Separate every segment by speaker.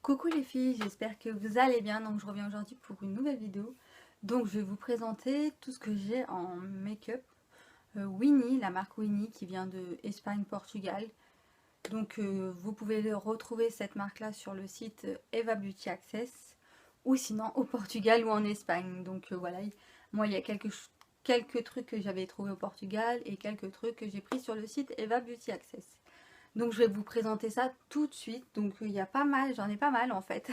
Speaker 1: Coucou les filles, j'espère que vous allez bien. Donc je reviens aujourd'hui pour une nouvelle vidéo. Donc je vais vous présenter tout ce que j'ai en make-up. Winnie, la marque Winnie qui vient de Espagne, Portugal. Donc vous pouvez retrouver cette marque là sur le site Eva Beauty Access ou sinon au Portugal ou en Espagne. Donc voilà, moi il y a quelques trucs que j'avais trouvé au Portugal et quelques trucs que j'ai pris sur le site Eva Beauty Access. Donc je vais vous présenter ça tout de suite. Donc il y a pas mal, j'en ai pas mal en fait.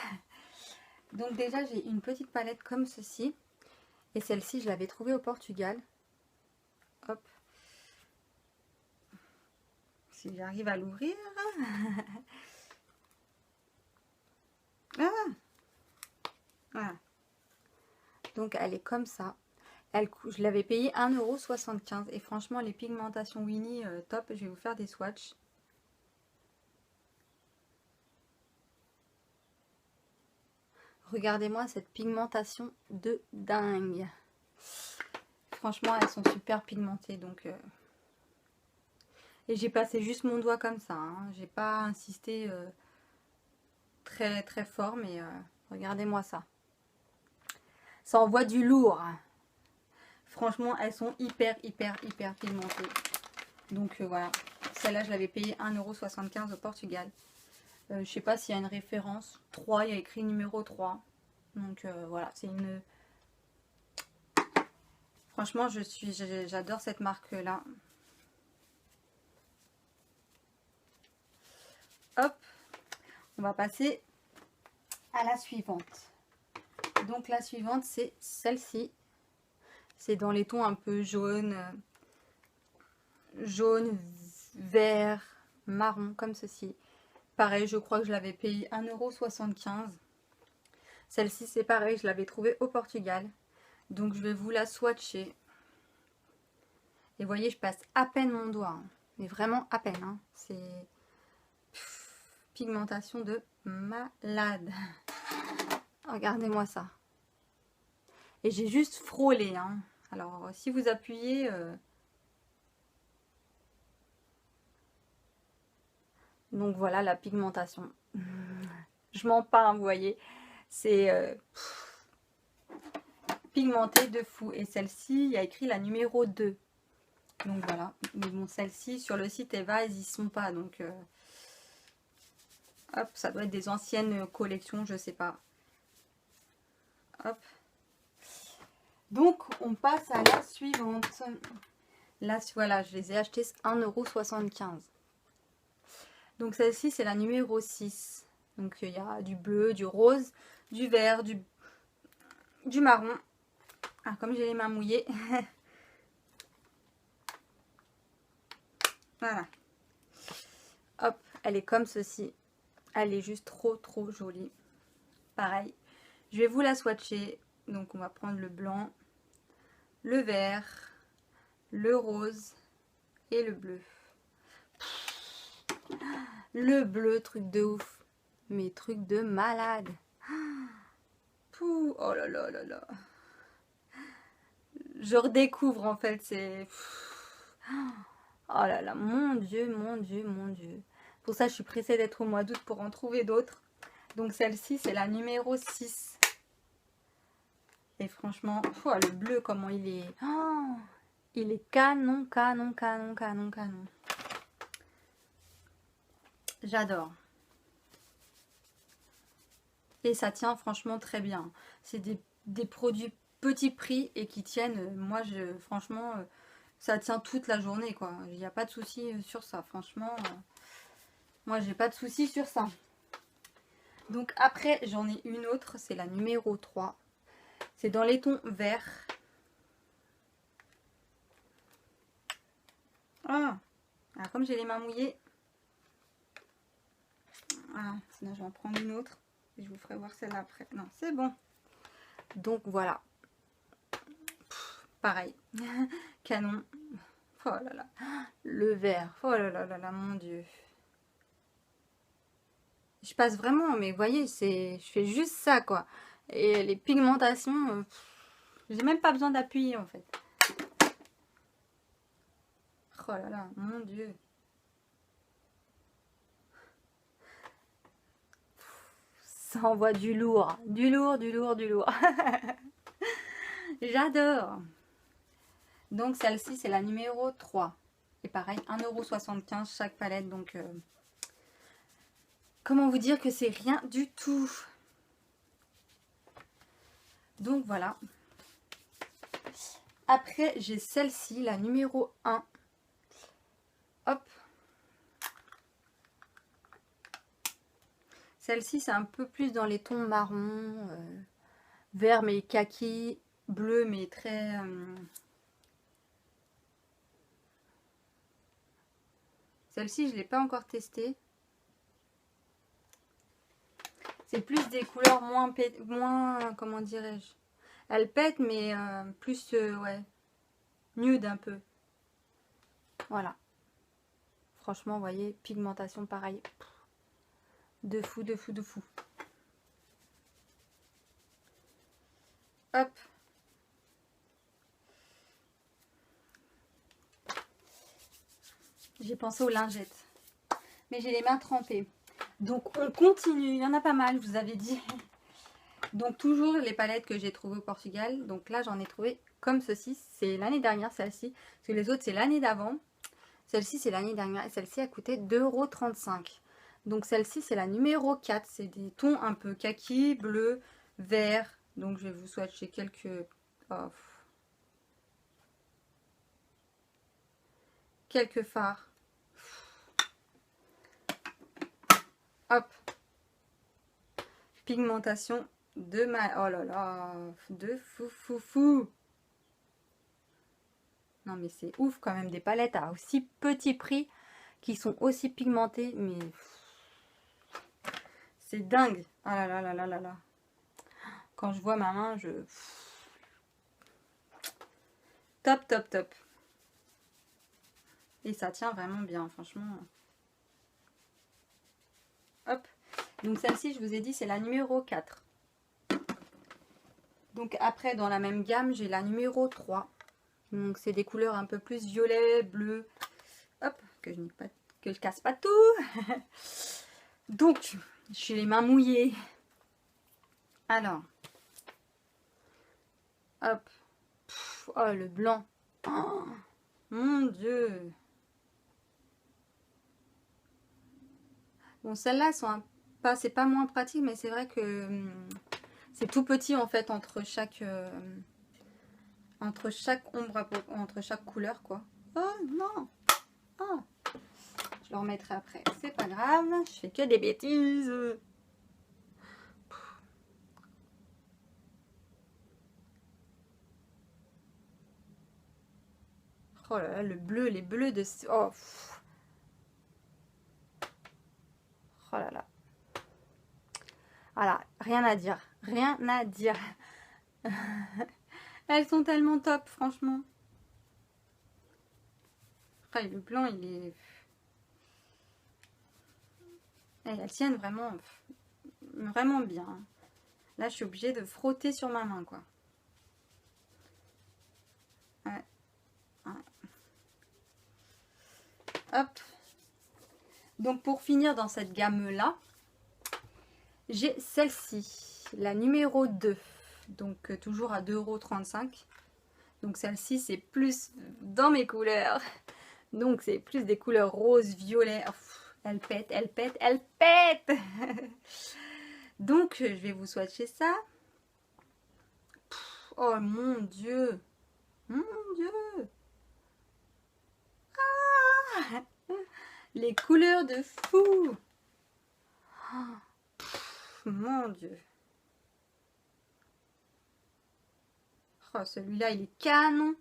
Speaker 1: Donc déjà j'ai une petite palette comme ceci. Et celle-ci je l'avais trouvée au Portugal. Hop. Si j'arrive à l'ouvrir. Ah, voilà. Donc elle est comme ça. Je l'avais payée 1,75 € et franchement les pigmentations Winnie top. Je vais vous faire des swatchs. Regardez-moi cette pigmentation de dingue. Franchement, elles sont super pigmentées. Donc, et j'ai passé juste mon doigt comme ça. Hein. J'ai pas insisté très très fort. Mais regardez-moi ça. Ça envoie du lourd. Franchement, elles sont hyper pigmentées. Donc voilà. Celle-là, je l'avais payée 1,75 € au Portugal. Je sais pas s'il y a une référence. 3, il y a écrit numéro 3. Donc voilà, c'est une... Franchement, j'adore cette marque-là. Hop, on va passer à la suivante. Donc la suivante, c'est celle-ci. C'est dans les tons un peu jaune, vert, marron, comme ceci. Pareil, je crois que je l'avais payé 1,75 €. Celle-ci, c'est pareil, je l'avais trouvée au Portugal. Donc je vais vous la swatcher. Et vous voyez, je passe à peine mon doigt. Hein. Mais vraiment à peine. Hein. C'est pigmentation de malade. Regardez-moi ça. Et j'ai juste frôlé. Hein. Alors, si vous appuyez... Donc voilà la pigmentation. Je m'en parle, vous voyez. C'est pigmenté de fou. Et celle-ci, il y a écrit la numéro 2. Donc voilà. Mais bon, celle-ci, sur le site Eva, ils y sont pas. Donc, hop, ça doit être des anciennes collections, je sais pas. Hop. Donc, on passe à la suivante. Là, voilà, je les ai achetées 1,75 €. Donc, celle-ci, c'est la numéro 6. Donc, il y a du bleu, du rose, du vert, du marron. Ah, comme j'ai les mains mouillées. Voilà. Hop, elle est comme ceci. Elle est juste trop jolie. Pareil. Je vais vous la swatcher. Donc, on va prendre le blanc, le vert, le rose et le bleu. Le bleu, truc de ouf. Mais truc de malade. Pouh, oh là là là là. Je redécouvre en fait. C'est... Oh là là, mon Dieu. Pour ça, je suis pressée d'être au mois d'août pour en trouver d'autres. Donc celle-ci, c'est la numéro 6. Et franchement, oh, le bleu, comment il est... Oh, il est canon. J'adore. Et ça tient franchement très bien. C'est des produits petit prix et qui tiennent. Moi, franchement, ça tient toute la journée, quoi. Il n'y a pas de souci sur ça. Franchement, moi, j'ai pas de souci sur ça. Donc après, j'en ai une autre. C'est la numéro 3. C'est dans les tons verts. Ah, alors, comme j'ai les mains mouillées. Voilà, sinon je vais en prendre une autre. Et je vous ferai voir celle-là après. Non, c'est bon. Donc voilà. Pareil. Canon. Oh là là. Le vert. Oh là là là là, mon Dieu. Je passe vraiment, mais vous voyez, je fais juste ça, quoi. Et les pigmentations, j'ai même pas besoin d'appuyer, en fait. Oh là là, mon Dieu. Ça envoie du lourd. Du lourd, du lourd, du lourd. J'adore. Donc celle-ci, c'est la numéro 3. Et pareil, 1,75 € chaque palette. Donc, comment vous dire que c'est rien du tout. Donc voilà. Après, j'ai celle-ci, la numéro 1. Hop. Celle-ci, c'est un peu plus dans les tons marron, vert mais kaki, bleu mais très... Celle-ci, je ne l'ai pas encore testée. C'est plus des couleurs moins comment dirais-je. Elle pète, mais plus, ouais, nude un peu. Voilà. Franchement, vous voyez, pigmentation pareil. De fou, de fou, de fou. Hop. J'ai pensé aux lingettes. Mais j'ai les mains trempées. Donc on continue. Il y en a pas mal, je vous avais dit. Donc toujours les palettes que j'ai trouvées au Portugal. Donc là, j'en ai trouvé comme ceci. C'est l'année dernière, celle-ci. Parce que les autres, c'est l'année d'avant. Celle-ci, c'est l'année dernière. Et celle-ci a coûté 2,35 €. Donc celle-ci, c'est la numéro 4. C'est des tons un peu kaki, bleu, vert. Donc je vais vous swatcher quelques... Oh. Quelques fards. Hop. Pigmentation de ma... Oh là là. De fou fou fou. Non mais c'est ouf quand même des palettes à aussi petit prix qui sont aussi pigmentées. Mais c'est dingue. Ah là là là là là là. Quand je vois ma main, je... Top, top, top. Et ça tient vraiment bien, franchement. Hop. Donc celle-ci, je vous ai dit, c'est la numéro 4. Donc après, dans la même gamme, j'ai la numéro 3. Donc c'est des couleurs un peu plus violet, bleu. Hop, que je casse pas tout. Donc, j'ai les mains mouillées. Alors. Hop. Oh, le blanc. Oh, mon Dieu. Bon, celles-là sont pas, c'est pas moins pratique, mais c'est vrai que c'est tout petit en fait entre chaque ombre, entre chaque couleur quoi. Oh non. Oh. Je le remettrai après. C'est pas grave, je fais que des bêtises. Oh là là, le bleu, les bleus de... Oh, oh là là. Voilà, rien à dire. Rien à dire. Elles sont tellement top, franchement. Oh, le blanc, il est... Et elles tiennent vraiment, vraiment bien. Là, je suis obligée de frotter sur ma main, quoi. Ouais. Ouais. Hop. Donc, pour finir dans cette gamme-là, j'ai celle-ci, la numéro 2. Donc, toujours à 2,35 €. Donc, celle-ci, c'est plus dans mes couleurs. Donc, c'est plus des couleurs rose, violet. Oh, elle pète, elle pète, elle pète. Donc, je vais vous swatcher ça. Oh, mon Dieu. Mon Dieu. Ah, les couleurs de fou. Oh, mon Dieu. Oh, celui-là, il est canon.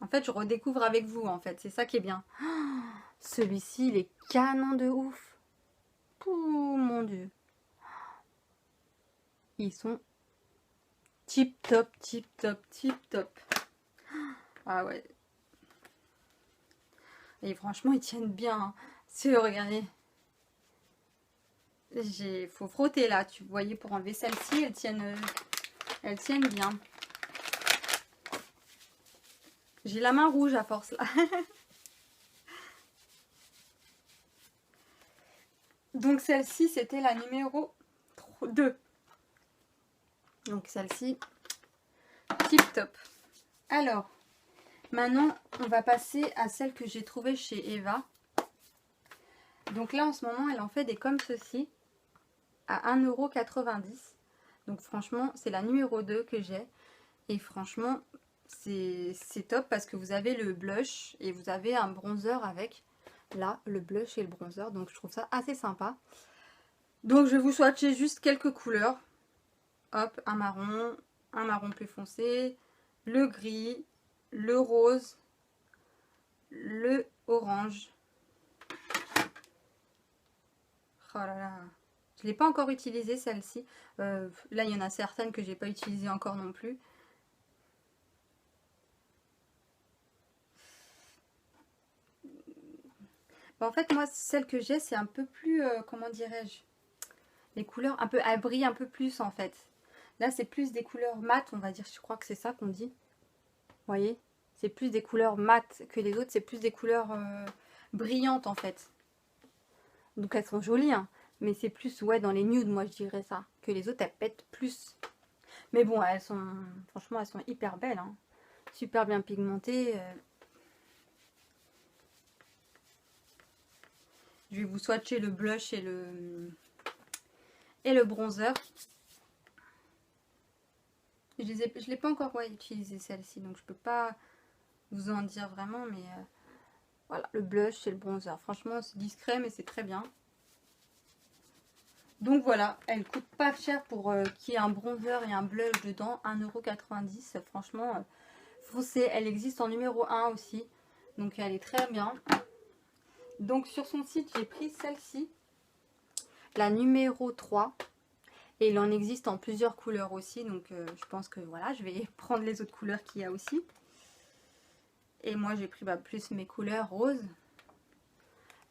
Speaker 1: En fait, je redécouvre avec vous, en fait. C'est ça qui est bien. Oh, celui-ci, il est canon de ouf. Oh, mon Dieu. Ils sont tip top, tip top, tip top. Ah ouais. Et franchement, ils tiennent bien. Hein. Regardez. Faut frotter là, tu voyez, pour enlever celle-ci, elles tiennent bien. J'ai la main rouge à force là. Donc celle-ci, c'était la numéro 2. Donc celle-ci, tip top. Alors, maintenant, on va passer à celle que j'ai trouvée chez Eva. Donc là, en ce moment, elle en fait des comme ceci à 1,90 €. Donc franchement, c'est la numéro 2 que j'ai. Et franchement, c'est top parce que vous avez le blush et vous avez un bronzer avec. Là, le blush et le bronzer. Donc je trouve ça assez sympa. Donc je vais vous swatcher juste quelques couleurs. Hop, un marron plus foncé, le gris, le rose, le orange. Oh là là. Je ne l'ai pas encore utilisée celle-ci. Là, il y en a certaines que j'ai pas utilisées encore non plus. En fait, moi, celle que j'ai, c'est un peu plus, comment dirais-je, les couleurs un peu, elles brillent un peu plus en fait. Là, c'est plus des couleurs mat, on va dire, je crois que c'est ça qu'on dit. Vous voyez, c'est plus des couleurs mat que les autres, c'est plus des couleurs brillantes en fait. Donc elles sont jolies, hein, mais c'est plus, ouais, dans les nudes, moi je dirais ça, que les autres, elles pètent plus. Mais bon, elles sont, franchement, elles sont hyper belles, hein. Super bien pigmentées. Je vais vous swatcher le blush et le bronzer. Je ne l'ai pas encore utilisé celle-ci, donc je peux pas vous en dire vraiment, mais voilà, le blush et le bronzer. Franchement, c'est discret, mais c'est très bien. Donc voilà, elle coûte pas cher pour qu'il y ait un bronzer et un blush dedans, 1,90 €. Franchement, foncez, elle existe en numéro 1 aussi, donc elle est très bien. Donc sur son site, j'ai pris celle-ci, la numéro 3. Et il en existe en plusieurs couleurs aussi. Donc je pense que voilà, je vais prendre les autres couleurs qu'il y a aussi. Et moi j'ai pris plus mes couleurs roses.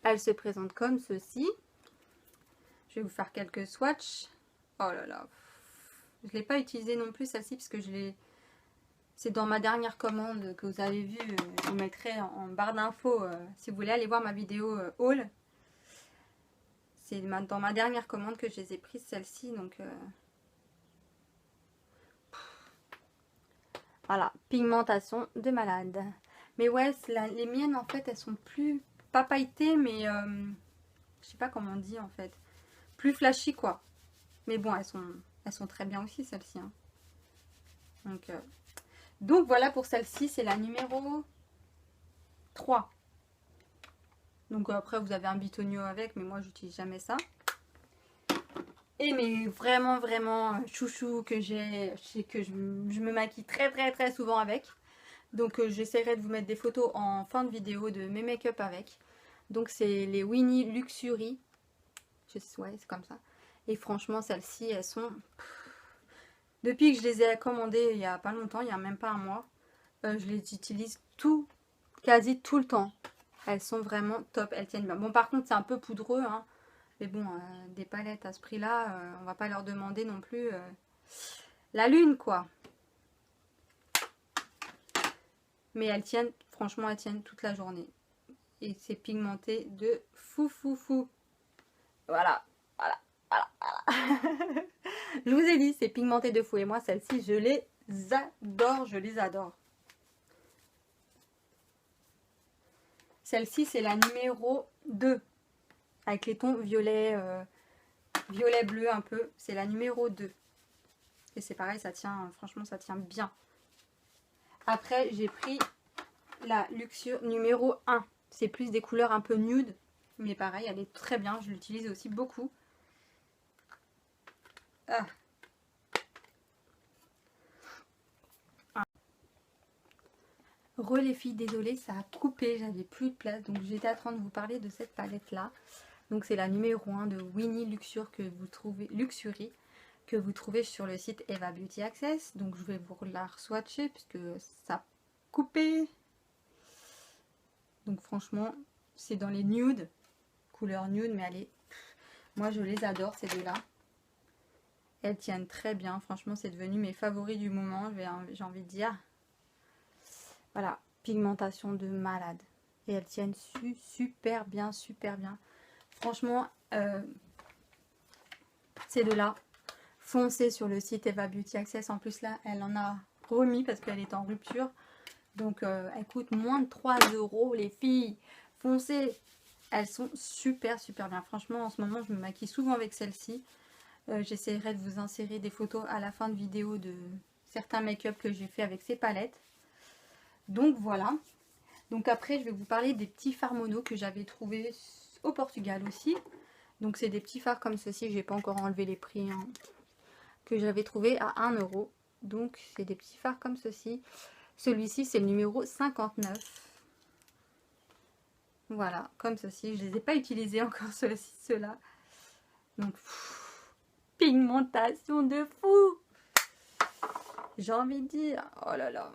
Speaker 1: Elle se présente comme ceci. Je vais vous faire quelques swatchs. Oh là là. Je ne l'ai pas utilisée non plus celle-ci parce que c'est dans ma dernière commande que vous avez vu. Je vous mettrai en barre d'infos si vous voulez aller voir ma vidéo haul. C'est dans ma dernière commande que je les ai prises celle-ci. Donc voilà, pigmentation de malade. Mais ouais, les miennes en fait, elles sont plus, pas pailletées, mais je sais pas comment on dit en fait. Plus flashy quoi. Mais bon, elles sont très bien aussi celles-ci. Hein. Donc voilà pour celle-ci, c'est la numéro 3. Donc après vous avez un bitonio avec, mais moi j'utilise jamais ça. Et mais vraiment chouchou que j'ai, que je me maquille très souvent avec. Donc j'essaierai de vous mettre des photos en fin de vidéo de mes make-up avec. Donc c'est les Winnie Luxury. Ouais, c'est comme ça. Et franchement, celles-ci, elles sont... Depuis que je les ai commandées il n'y a pas longtemps, il n'y a même pas un mois, je les utilise quasi tout le temps. Elles sont vraiment top, elles tiennent bien. Bon, par contre, c'est un peu poudreux, hein. Mais bon, des palettes à ce prix-là, on va pas leur demander non plus la lune, quoi. Mais elles tiennent, franchement, elles tiennent toute la journée. Et c'est pigmenté de fou. Voilà. Je vous ai dit, c'est pigmenté de fou. Et moi, celles-ci, je les adore. Celle-ci, c'est la numéro 2. Avec les tons violet, violet-bleu un peu. C'est la numéro 2. Et c'est pareil, ça tient, franchement, ça tient bien. Après, j'ai pris la Luxure numéro 1. C'est plus des couleurs un peu nude. Mais pareil, elle est très bien. Je l'utilise aussi beaucoup. Ah. Les filles, désolée, ça a coupé. J'avais plus de place. Donc j'étais en train de vous parler de cette palette-là. Donc c'est la numéro 1 de Winnie Luxury que vous trouvez sur le site Eva Beauty Access. Donc je vais vous la swatcher puisque ça a coupé. Donc franchement, c'est dans les nudes, couleur nude, mais allez, moi je les adore ces deux-là. Elles tiennent très bien, franchement c'est devenu mes favoris du moment, j'ai envie de dire. Voilà, pigmentation de malade. Et elles tiennent super bien, super bien. Franchement, ces deux-là, foncez sur le site Eva Beauty Access. En plus là, elle en a remis parce qu'elle est en rupture. Donc elle coûte moins de 3 € les filles. Foncez. Elles sont super super bien. Franchement en ce moment je me maquille souvent avec celle-ci. J'essaierai de vous insérer des photos à la fin de vidéo de certains make-up que j'ai fait avec ces palettes. Donc voilà. Donc après je vais vous parler des petits fards mono que j'avais trouvé au Portugal aussi. Donc c'est des petits fards comme ceci. J'ai pas encore enlevé les prix hein, que j'avais trouvé à 1 €. Donc c'est des petits fards comme ceci. Celui-ci c'est le numéro 59. Voilà, comme ceci. Je ne les ai pas utilisés encore, ceux-là. Donc, pigmentation de fou. J'ai envie de dire, oh là là.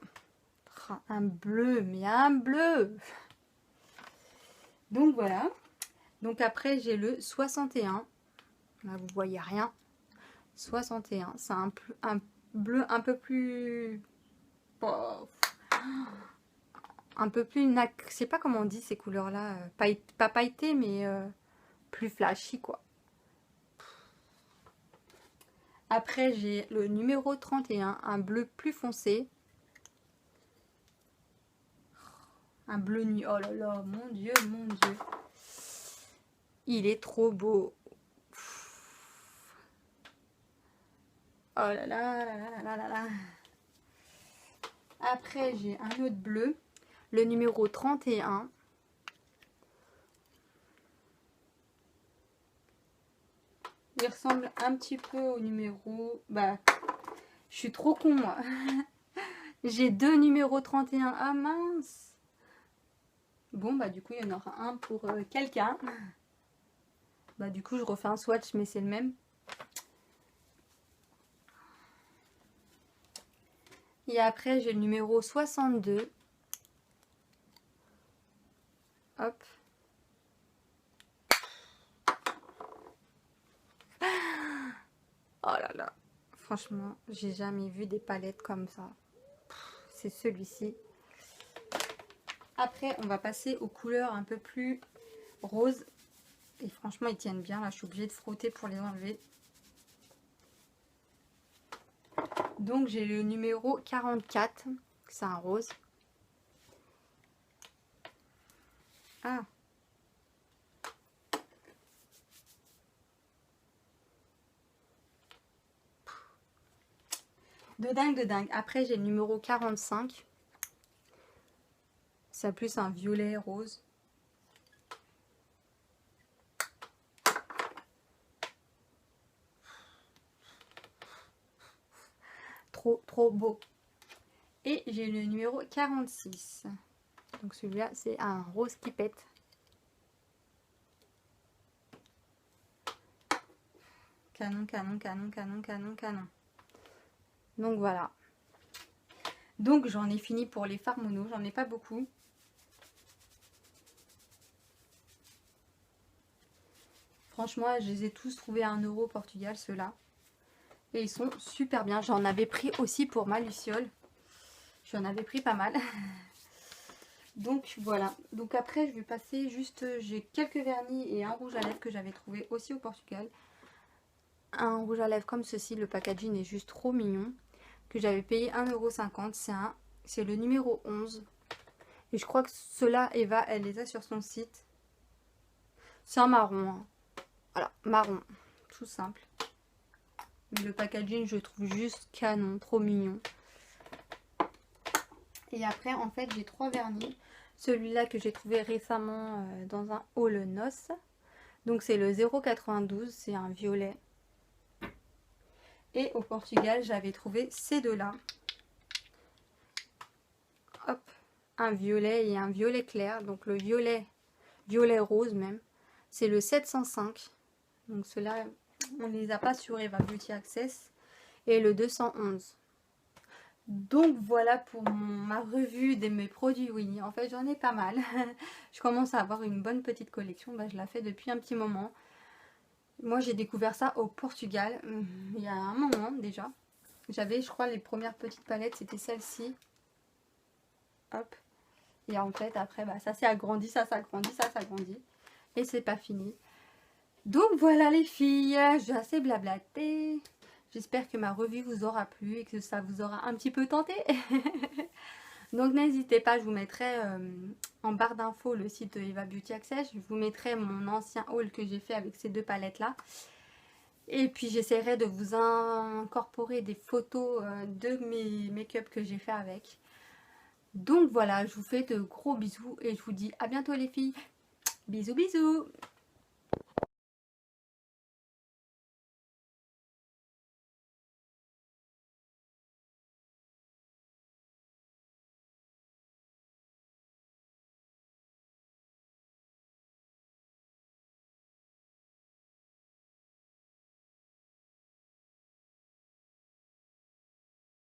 Speaker 1: Un bleu, mais un bleu. Donc voilà. Donc après, j'ai le 61. Là, vous voyez rien. 61. C'est un bleu un peu plus... Oh, un peu plus... Je sais pas comment on dit ces couleurs-là. Pas pailleté, mais plus flashy, quoi. Après, j'ai le numéro 31, un bleu plus foncé. Un bleu nuit. Oh là là, mon Dieu, mon Dieu. Il est trop beau. Oh là là, là là là là là. Après, j'ai un autre bleu. Le numéro 31. Il ressemble un petit peu au numéro... Bah, je suis trop con, moi. J'ai deux numéros 31. Ah mince. Bon, bah du coup, il y en aura un pour quelqu'un. Bah du coup, je refais un swatch, mais c'est le même. Et après, j'ai le numéro 62. Hop. Oh là là. Franchement, j'ai jamais vu des palettes comme ça. C'est celui-ci. Après, on va passer aux couleurs un peu plus roses. Et franchement, ils tiennent bien. Là, je suis obligée de frotter pour les enlever. Donc, j'ai le numéro 44. C'est un rose. Ah. De dingue, de dingue. Après, j'ai le numéro 45. C'est plus un violet rose. Trop beau. Et j'ai le numéro 46. Donc celui-là, c'est un rose qui pète. Canon, canon, canon, canon, canon, canon. Donc voilà. Donc j'en ai fini pour les fards mono. J'en ai pas beaucoup. Franchement, je les ai tous trouvés à 1 € au Portugal, ceux-là. Et ils sont super bien. J'en avais pris aussi pour ma luciole. J'en avais pris pas mal. Donc voilà. Donc après, je vais passer juste... J'ai quelques vernis et un rouge à lèvres que j'avais trouvé aussi au Portugal. Un rouge à lèvres comme ceci. Le packaging est juste trop mignon. Que j'avais payé 1,50 €. C'est le numéro 11. Et je crois que ceux-là, Eva, elle les a sur son site. C'est un marron. Hein. Voilà, marron. Tout simple. Mais le packaging, je trouve juste canon. Trop mignon. Et après, en fait, j'ai 3 vernis. Celui-là que j'ai trouvé récemment dans un haul noce. Donc, c'est le 0,92. C'est un violet. Et au Portugal, j'avais trouvé ces deux-là. Hop. Un violet et un violet clair. Donc, le violet rose même. C'est le 705. Donc, ceux-là, on ne les a pas sur Eva Beauty Access. Et le 211. Donc voilà pour ma revue de mes produits Winnie. En fait, j'en ai pas mal. Je commence à avoir une bonne petite collection. Bah, je la fais depuis un petit moment. Moi, j'ai découvert ça au Portugal. Il y a un moment déjà. J'avais, je crois, les premières petites palettes. C'était celle-ci. Hop. Et en fait après bah, ça s'est agrandi, ça s'agrandit, ça s'agrandit. Et c'est pas fini. Donc voilà les filles, j'ai assez blablaté. J'espère que ma revue vous aura plu et que ça vous aura un petit peu tenté. Donc n'hésitez pas, je vous mettrai en barre d'infos le site de Eva Beauty Access. Je vous mettrai mon ancien haul que j'ai fait avec ces deux palettes là. Et puis j'essaierai de vous incorporer des photos de mes make-up que j'ai fait avec. Donc voilà, je vous fais de gros bisous et je vous dis à bientôt les filles. Bisous bisous.